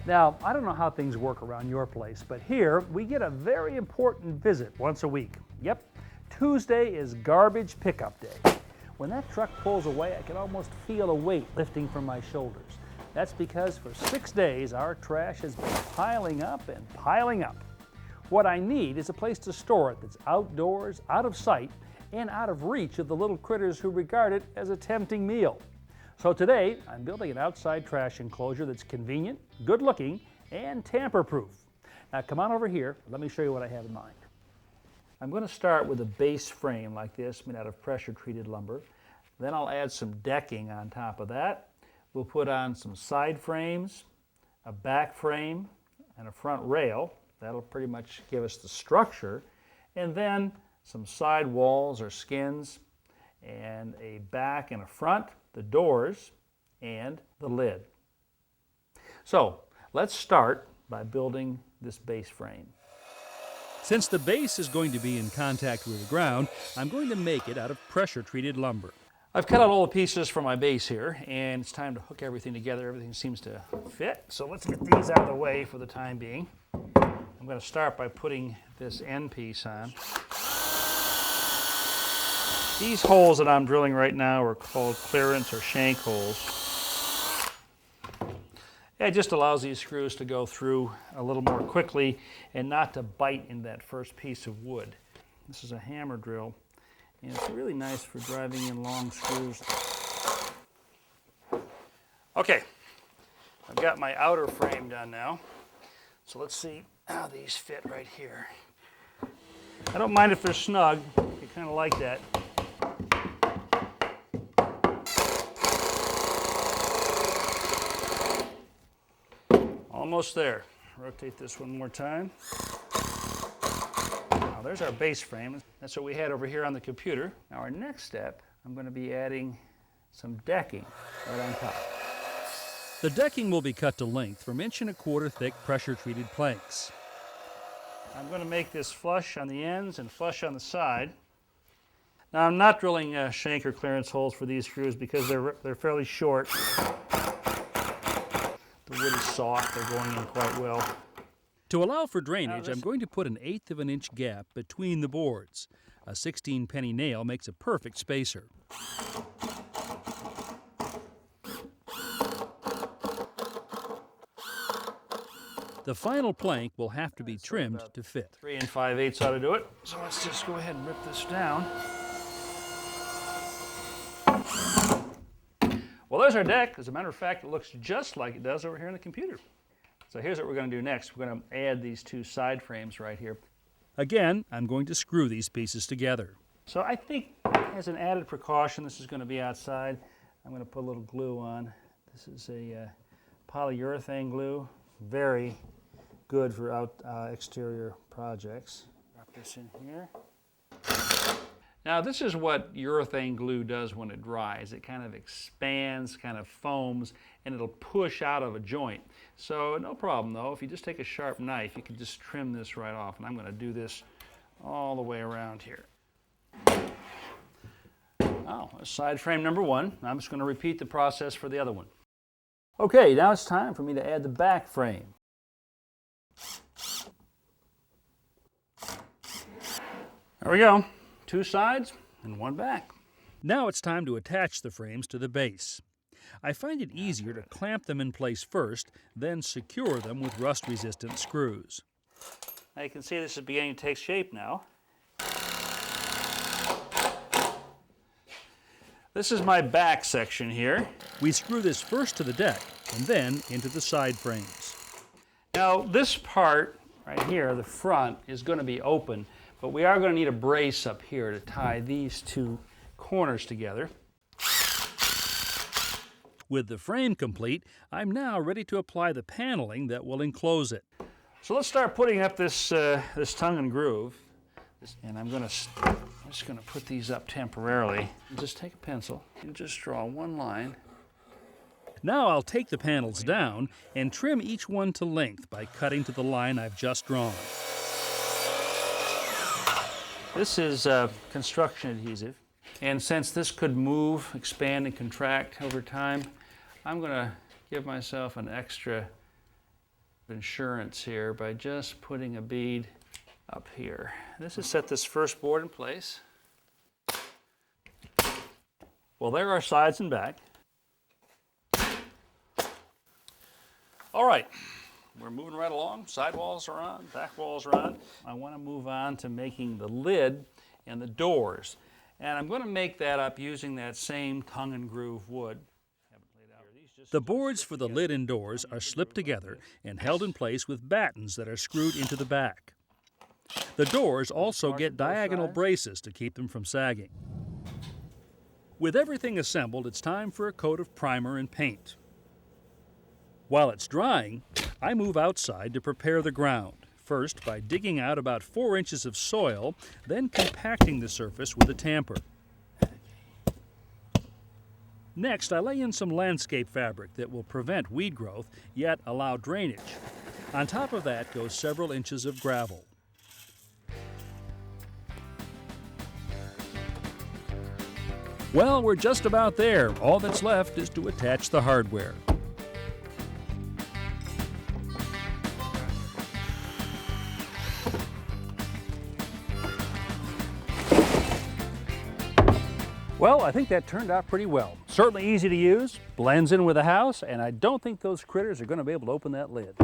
Now, I don't know how things work around your place, but here we get a very important visit once a week. Yep, Tuesday is garbage pickup day. When that truck pulls away, I can almost feel a weight lifting from my shoulders. That's because for 6 days, our trash has been piling up and piling up. What I need is a place to store it that's outdoors, out of sight, and out of reach of the little critters who regard it as a tempting meal. So today, I'm building an outside trash enclosure that's convenient, good looking, and tamper-proof. Now come on over here, let me show you what I have in mind. I'm going to start with a base frame like this, made out of pressure-treated lumber. Then I'll add some decking on top of that. We'll put on some side frames, a back frame, and a front rail. That'll pretty much give us the structure. And then some side walls or skins, and a back and a front, the doors, and the lid. So let's start by building this base frame. Since the base is going to be in contact with the ground, I'm going to make it out of pressure-treated lumber. I've cut out all the pieces for my base here, and it's time to hook everything together. Everything seems to fit, so let's get these out of the way for the time being. I'm going to start by putting this end piece on. These holes that I'm drilling right now are called clearance or shank holes. It just allows these screws to go through a little more quickly and not to bite in that first piece of wood. This is a hammer drill, and it's really nice for driving in long screws. Okay, I've got my outer frame done now, so let's see how these fit right here. I don't mind if they're snug, I kind of like that. Almost there. Rotate this one more time. Now there's our base frame. That's what we had over here on the computer. Now our next step, I'm going to be adding some decking right on top. The decking will be cut to length from 1 1/4 thick pressure-treated planks. I'm going to make this flush on the ends and flush on the side. Now I'm not drilling shank or clearance holes for these screws because they're fairly short. The wood is soft, they're going in quite well. To allow for drainage, I'm going to put an 1/8 of an inch gap between the boards. A 16-penny nail makes a perfect spacer. The final plank will have to be trimmed to fit. 3 5/8 ought to do it. So let's just go ahead and rip this down. Well, there's our deck. As a matter of fact, it looks just like it does over here on the computer. So here's what we're going to do next. We're going to add these 2 side frames right here. Again, I'm going to screw these pieces together. So I think as an added precaution, this is going to be outside. I'm going to put a little glue on. This is a polyurethane glue. Very good for exterior projects. Drop this in here. Now this is what urethane glue does when it dries. It kind of expands, kind of foams, and it'll push out of a joint. So no problem though, if you just take a sharp knife, you can just trim this right off. And I'm going to do this all the way around here. Oh, side frame number 1. I'm just going to repeat the process for the other one. Okay, now it's time for me to add the back frame. There we go. 2 sides and 1 back. Now it's time to attach the frames to the base. I find it easier to clamp them in place first, then secure them with rust-resistant screws. Now you can see this is beginning to take shape now. This is my back section here. We screw this first to the deck and then into the side frames. Now this part right here, the front, is going to be open, but we are going to need a brace up here to tie these 2 corners together. With the frame complete, I'm now ready to apply the paneling that will enclose it. So let's start putting up this tongue and groove. And I'm just going to put these up temporarily. Just take a pencil and just draw 1 line. Now I'll take the panels down and trim each one to length by cutting to the line I've just drawn. This is construction adhesive, and since this could move, expand, and contract over time, I'm going to give myself an extra insurance here by just putting a bead up here. This is set this first board in place. Well, there are sides and back. All right, we're moving right along. Side walls are on, back walls are on. I want to move on to making the lid and the doors. And I'm going to make that up using that same tongue and groove wood. The boards for the lid and doors are slipped together and held in place with battens that are screwed into the back. The doors also get diagonal braces to keep them from sagging. With everything assembled, it's time for a coat of primer and paint. While it's drying, I move outside to prepare the ground, first by digging out about 4 inches of soil, then compacting the surface with a tamper. Next, I lay in some landscape fabric that will prevent weed growth, yet allow drainage. On top of that goes several inches of gravel. Well, we're just about there. All that's left is to attach the hardware. Well, I think that turned out pretty well. Certainly easy to use, blends in with the house, and I don't think those critters are going to be able to open that lid.